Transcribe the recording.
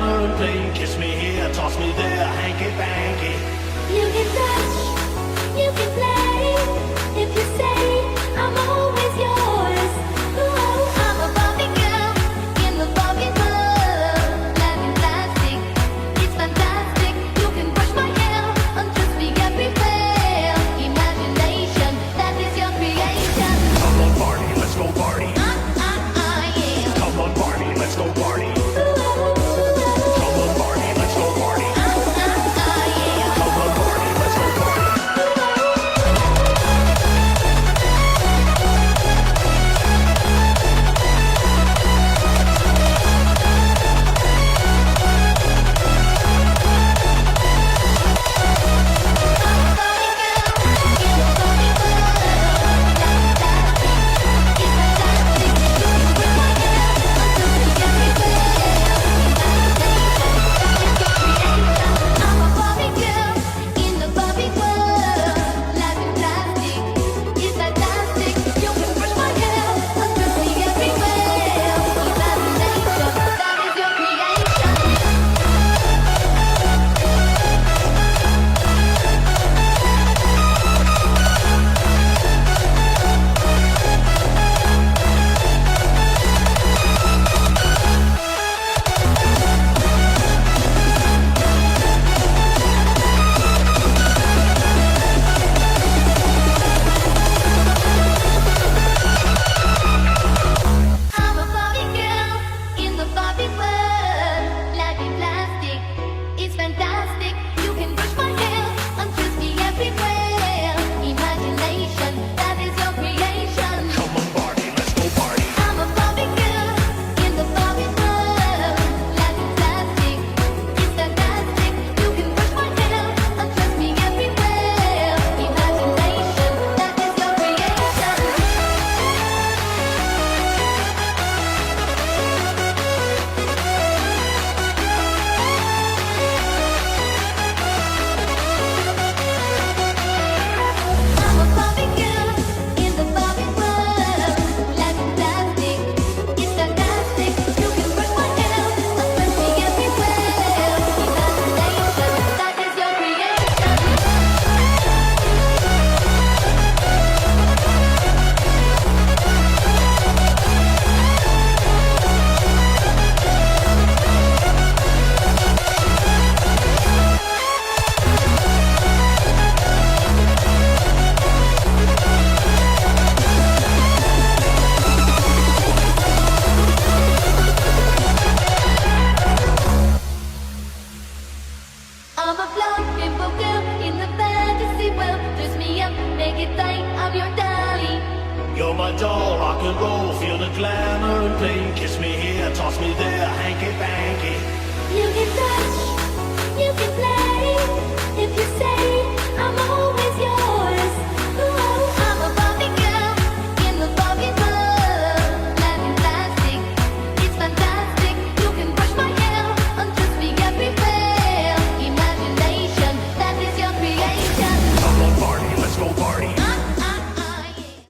glamour and play. Kiss me here, toss me there, hanky-panky. You can touch, you can play. If you say I'm always yours. Oh, I'm a Barbie girl in the Barbie world. Life in plastic, it's fantastic. You can brush my hair, undress me everywhere. Imagination, that is your creation. Come on, party, let's go party. Yeah. Come on, party, let's go party. Ooh, Come on, party, let's go party. yeah. Come on, party, let's go party. I'm a Barbie girl in the Barbie world. Life in plastic, it's fantastic. You can brush my hair, undress me everywhere. Imagination, that is your creation. Come on, party, let's go party. I'm a Barbie girl in the Barbie world. Life in plastic, it's fantastic. You can brush my hair, undress me everywhere. Imagination, that is your creation. I'm a Barbie girl in the Barbie world. Life in plastic, it's fantastic. You can brush my hair, undress me everywhere. Imagination, that is your creation. I'm a blonde rainbow girl in the fantasy world. Dress me up, make it tight, I'm your dolly. You're my doll, rock and roll, feel the glamour and play. Kiss me here, toss me there, hanky-panky.